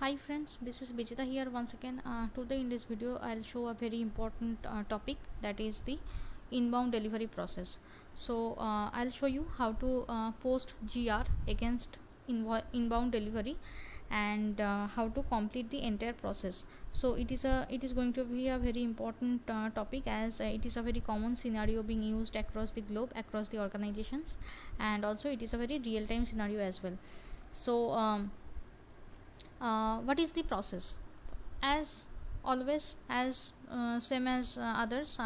Hi friends, this is Bijita here once again. Today in this video I'll show a very important topic, that is the inbound delivery process. So I'll show you how to post GR against inbound delivery and how to complete the entire process. So it is going to be a very important topic, as it is a very common scenario being used across the globe, across the organizations, and also it is a very real-time scenario as well. So what is the process? As always, as same as others,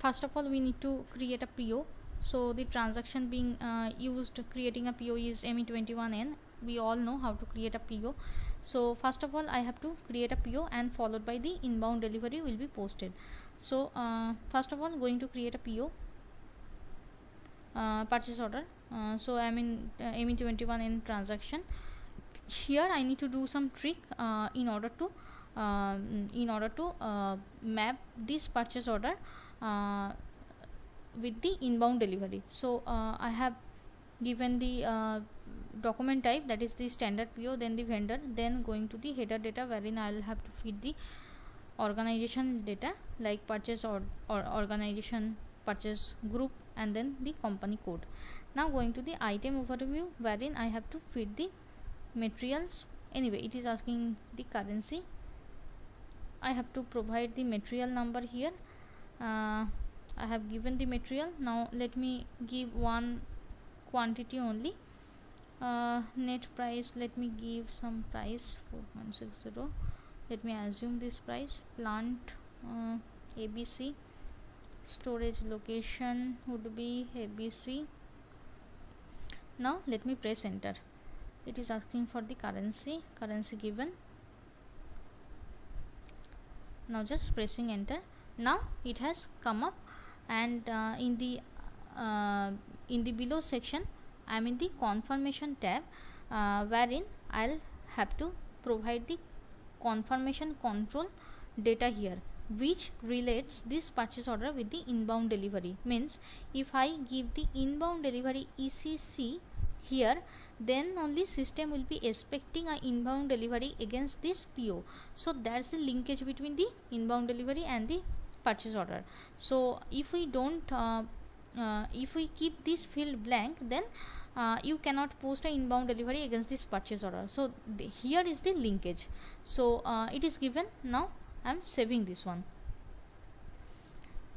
first of all we need to create a PO. So the transaction being used creating a PO is ME21N. We all know how to create a PO. So first of all I have to create a PO, and followed by the inbound delivery will be posted. So first of all going to create a PO, purchase order. So I'm in ME21N transaction. Here I need to do some trick in order to map this purchase order with the inbound delivery. So I have given the document type, that is the standard PO, then the vendor, then going to the header data, wherein I will have to feed the organization data like purchase or organization, purchase group, and then the company code. Now going to the item overview, wherein I have to feed the materials. Anyway, it is asking the currency. I have to provide the material number here. I have given the material. Now let me give one quantity only. Net price, let me give some price 4.60. let me assume this price. Plant ABC, storage location would be ABC. Now let me press enter. It is asking for the currency given. Now just pressing enter. Now it has come up, and in the below section I am in the confirmation tab, wherein I'll have to provide the confirmation control data here, which relates this purchase order with the inbound delivery. Means if I give the inbound delivery ECC here, then only system will be expecting a inbound delivery against this PO. So that's the linkage between the inbound delivery and the purchase order. So if we don't if we keep this field blank, then you cannot post an inbound delivery against this purchase order. So here is the linkage. So it is given. Now I am saving this one.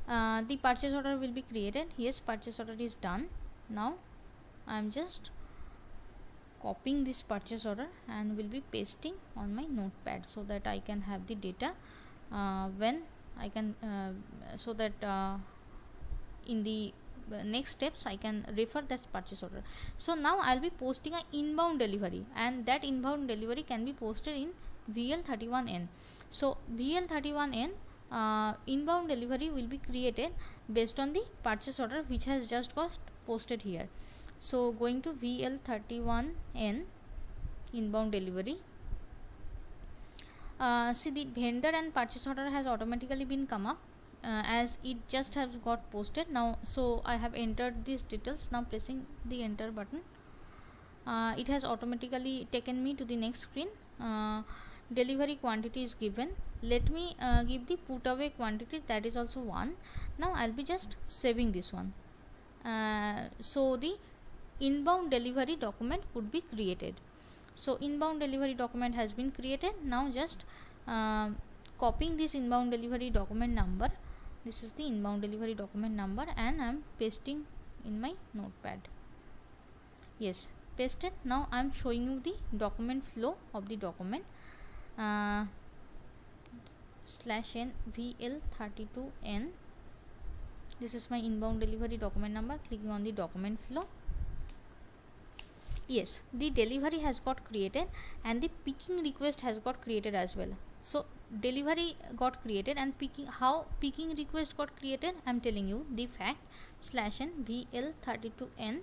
The purchase order will be created. Yes, purchase order is done. Now I am just copying this purchase order and will be pasting on my notepad, so that I can have the data when I can so that in the next steps I can refer that purchase order. So now I'll be posting an inbound delivery, and that inbound delivery can be posted in VL31N. So VL31N inbound delivery will be created based on the purchase order which has just got posted here. So going to VL31N inbound delivery. See, the vendor and purchase order has automatically been come up, as it just has got posted now. So I have entered these details. Now pressing the enter button, it has automatically taken me to the next screen. Delivery quantity is given. Let me give the put away quantity, that is also 1. Now I'll be just saving this one. So the inbound delivery document would be created. So inbound delivery document has been created. Now just copying this inbound delivery document number. This is the inbound delivery document number, and I am pasting in my notepad. Yes, pasted. Now I am showing you the document flow of the document. /n VL32N. This is my inbound delivery document number. Clicking on the document flow. Yes, the delivery has got created, and the picking request has got created as well. So delivery got created, and how picking request got created, I am telling you the fact. /n VL32N,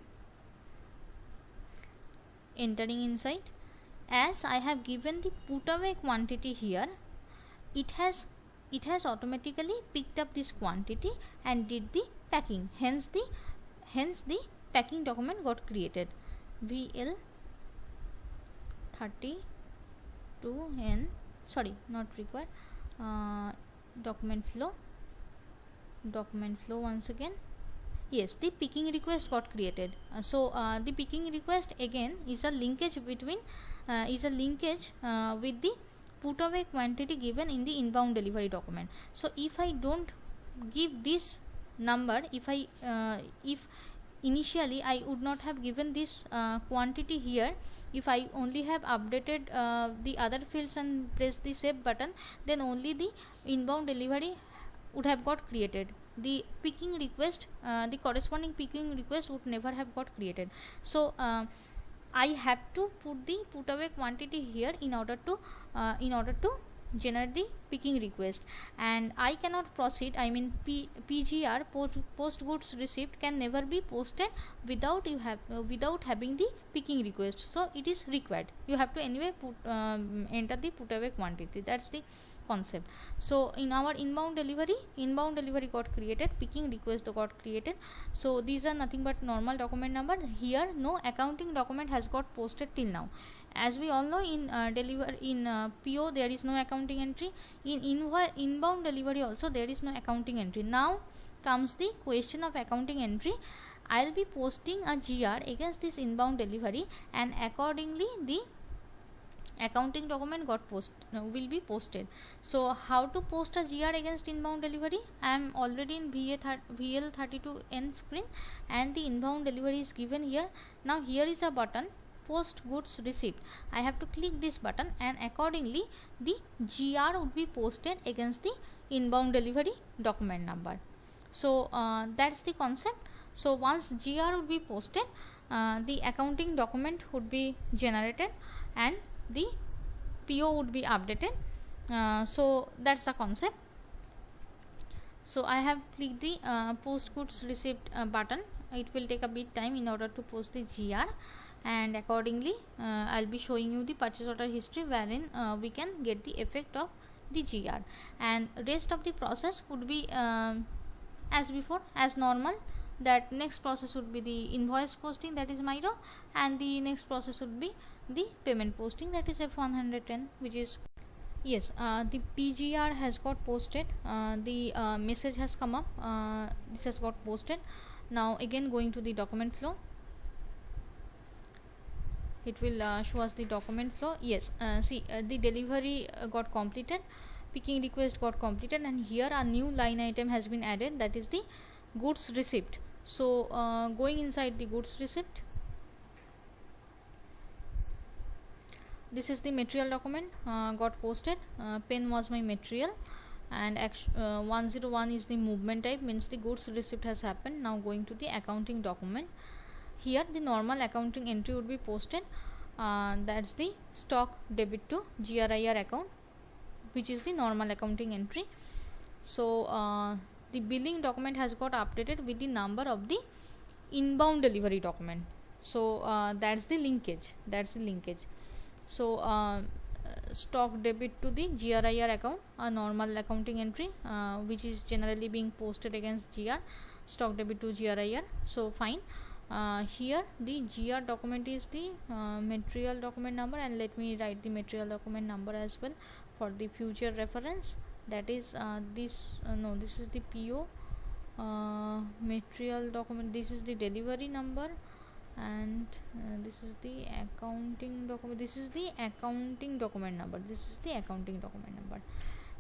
entering inside. As I have given the put away quantity here, it has automatically picked up this quantity and did the packing. Hence the packing document got created. VL32 end-to-end, sorry, not required, document flow once again. Yes, the picking request got created. The picking request again is a linkage between with the put away quantity given in the inbound delivery document. So if I don't give this number, if initially I would not have given this quantity here, if I only have updated the other fields and pressed the save button, then only the inbound delivery would have got created. The picking request, the corresponding picking request would never have got created. So I have to put the put away quantity here in order to generate the picking request, and I cannot proceed, I mean PGR, post goods receipt, can never be posted without having the picking request. So it is required, you have to anyway enter the put away quantity. That's the concept. So in our inbound delivery got created, picking request got created. So these are nothing but normal document number. Here no accounting document has got posted till now. As we all know, in PO there is no accounting entry. In inbound delivery also there is no accounting entry. Now comes the question of accounting entry. I'll be posting a GR against this inbound delivery, and accordingly the accounting document will be posted. So how to post a GR against inbound delivery? I am already in VL32N screen, and the inbound delivery is given here. Now here is a button, post goods receipt. I have to click this button, and accordingly the GR would be posted against the inbound delivery document number. So that's the concept. So once GR would be posted, the accounting document would be generated and the PO would be updated. So that's the concept. So I have clicked the post goods receipt button. It will take a bit time in order to post the GR, and accordingly I'll be showing you the purchase order history, wherein we can get the effect of the GR, and rest of the process would be as before, as normal. That next process would be the invoice posting, that is MIRO, and the next process would be the payment posting, that is F110, which is yes, the PGR has got posted. The message has come up, this has got posted. Now again going to the document flow, it will show us the document flow. Yes, see, the delivery got completed, picking request got completed, and here a new line item has been added, that is the goods receipt. So going inside the goods receipt, this is the material document got posted. Pen was my material, and 101 is the movement type, means the goods receipt has happened. Now going to the accounting document, here the normal accounting entry would be posted, that's the stock debit to GRIR account, which is the normal accounting entry. So the billing document has got updated with the number of the inbound delivery document. So that's the linkage, So stock debit to the GRIR account, a normal accounting entry which is generally being posted against GR, stock debit to GRIR. So fine. Here the GR document is the material document number, and let me write the material document number as well for the future reference. That is this is the PO material document, this is the delivery number, and this is the accounting document, this is the accounting document number,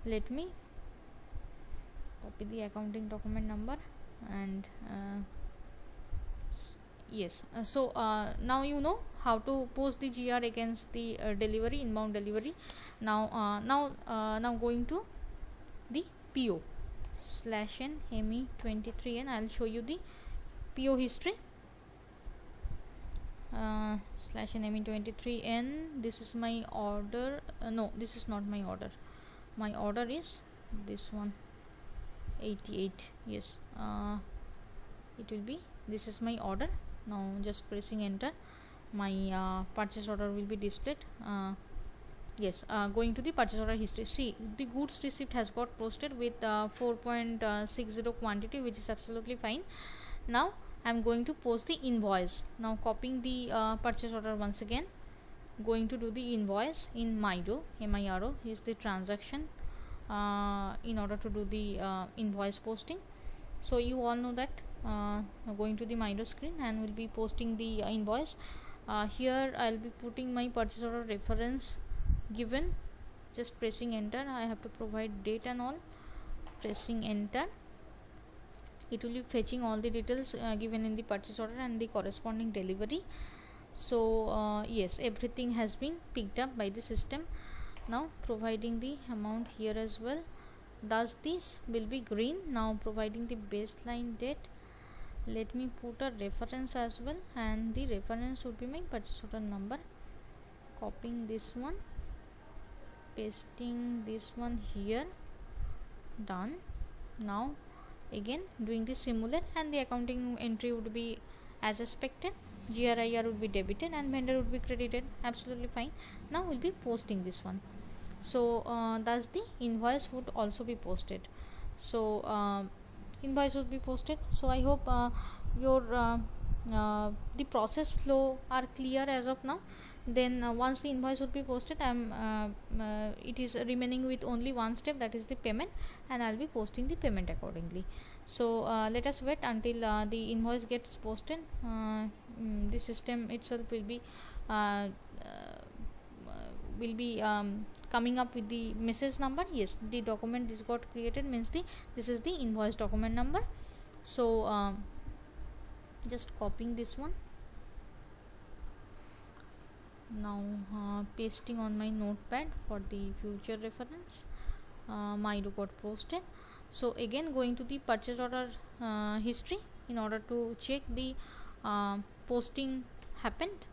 Let me copy the accounting document number, and yes, so now you know how to post the GR against the delivery, inbound delivery. Now going to the PO /n ME23N, I'll show you the PO history. /n ME23N, this is my order. No, this is not my order. My order is this one, 88. Yes, it will be, this is my order. Now just pressing enter, my purchase order will be displayed. Yes, going to the purchase order history, see the goods receipt has got posted with 4.60 quantity, which is absolutely fine. Now I am going to post the invoice. Now copying the purchase order once again, going to do the invoice in MIRO. MIRO is the transaction in order to do the invoice posting. So you all know that going to the MIRO screen and will be posting the invoice. Here I'll be putting my purchase order reference given, just pressing enter. I have to provide date and all, pressing enter. It will be fetching all the details given in the purchase order and the corresponding delivery. So yes, everything has been picked up by the system. Now providing the amount here as well, thus this will be green. Now providing the baseline date, let me put a reference as well, and the reference would be my purchase order number. Copying this one, pasting this one here, done. Now again doing the similar, and the accounting entry would be as expected. GRIR would be debited and vendor would be credited, absolutely fine. Now we'll be posting this one. So thus the invoice would also be posted. So invoice would be posted. So I hope your the process flow are clear as of now. Then once the invoice would be posted, it is remaining with only one step, that is the payment, and I'll be posting the payment accordingly. So let us wait until the invoice gets posted. The system itself will be coming up with the message number. Yes, the document this got created means this is the invoice document number. So just copying this one, now pasting on my notepad for the future reference. MIRO got posted. So again going to the purchase order history in order to check the posting happened.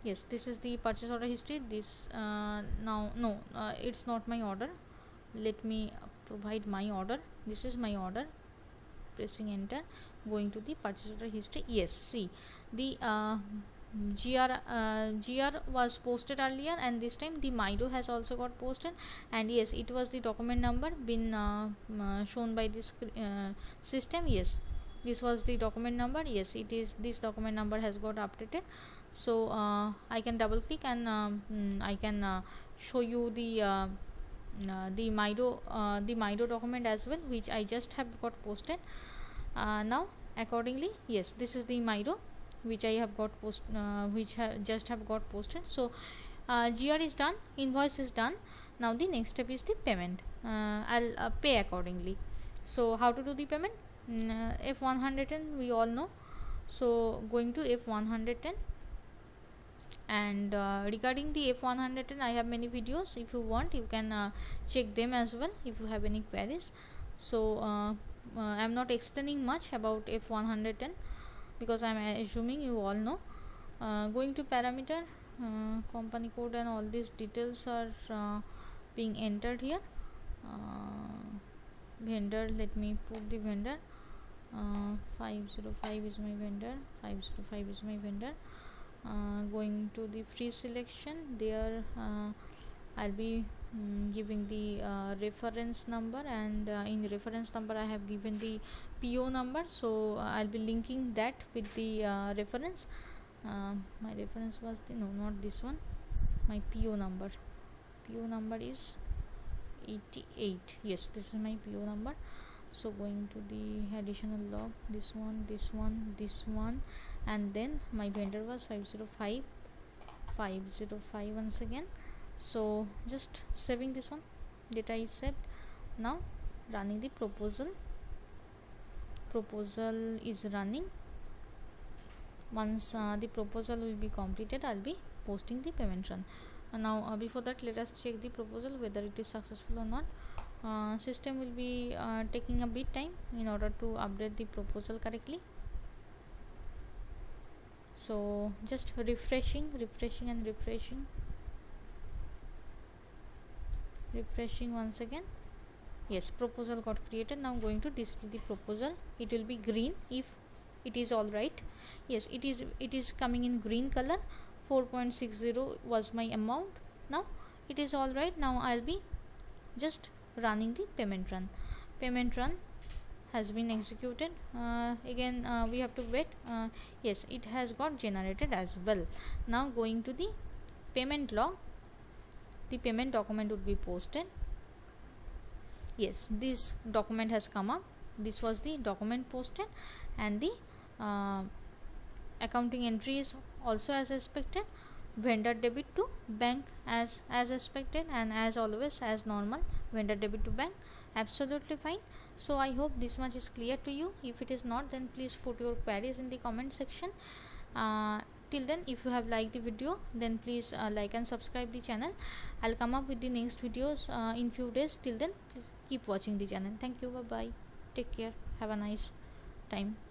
Yes, this is the purchase order history. This now no, it's not my order. Let me provide my order. This is my order, pressing enter, going to the purchase order history. Yes, see the GR was posted earlier, and this time the MIRO has also got posted, and yes, it was the document number been shown by this system. Yes, this was the document number. Yes, it is, this document number has got updated. So I can double click and I can show you the MIRO document as well, which I just have got posted. Now accordingly, yes, this is the MIRO which I have got just have got posted. So GR is done, invoice is done. Now the next step is the payment. I'll pay accordingly. So how to do the payment? F110 we all know. So going to F110, and regarding the F110 I have many videos. If you want, you can check them as well if you have any queries. So I'm not explaining much about F110 because I'm assuming you all know. Going to parameter, company code and all these details are being entered here. Vendor, let me put the vendor. 505 is my vendor, 505 is my vendor. Going to the free selection, there I'll be giving the reference number, and in the reference number I have given the PO number, so I'll be linking that with the reference. My reference was the, no, not this one, my PO number is 88. Yes, this is my PO number. So going to the additional log, this one, and then my vendor was 505 once again. So just saving this one, data is saved. Now running the proposal is running. Once the proposal will be completed, I'll be posting the payment run. Now before that, let us check the proposal whether it is successful or not. System will be taking a bit time in order to update the proposal correctly. So just refreshing once again. Yes, proposal got created. Now going to display the proposal. It will be green if it is all right. Yes, it is coming in green color. 4.60 was my amount. Now it is all right. Now I'll be just running the payment run has been executed. Again we have to wait. Yes, it has got generated as well. Now going to the payment log, the payment document would be posted. Yes, this document has come up. This was the document posted, and the accounting entry is also as expected. Vendor debit to bank as expected, and as always, as normal, vendor debit to bank. Absolutely fine. So I hope this much is clear to you. If it is not, then please put your queries in the comment section. Till then, if you have liked the video, then please like and subscribe the channel. I'll come up with the next videos in few days. Till then, please keep watching the channel. Thank you. Bye bye. Take care. Have a nice time.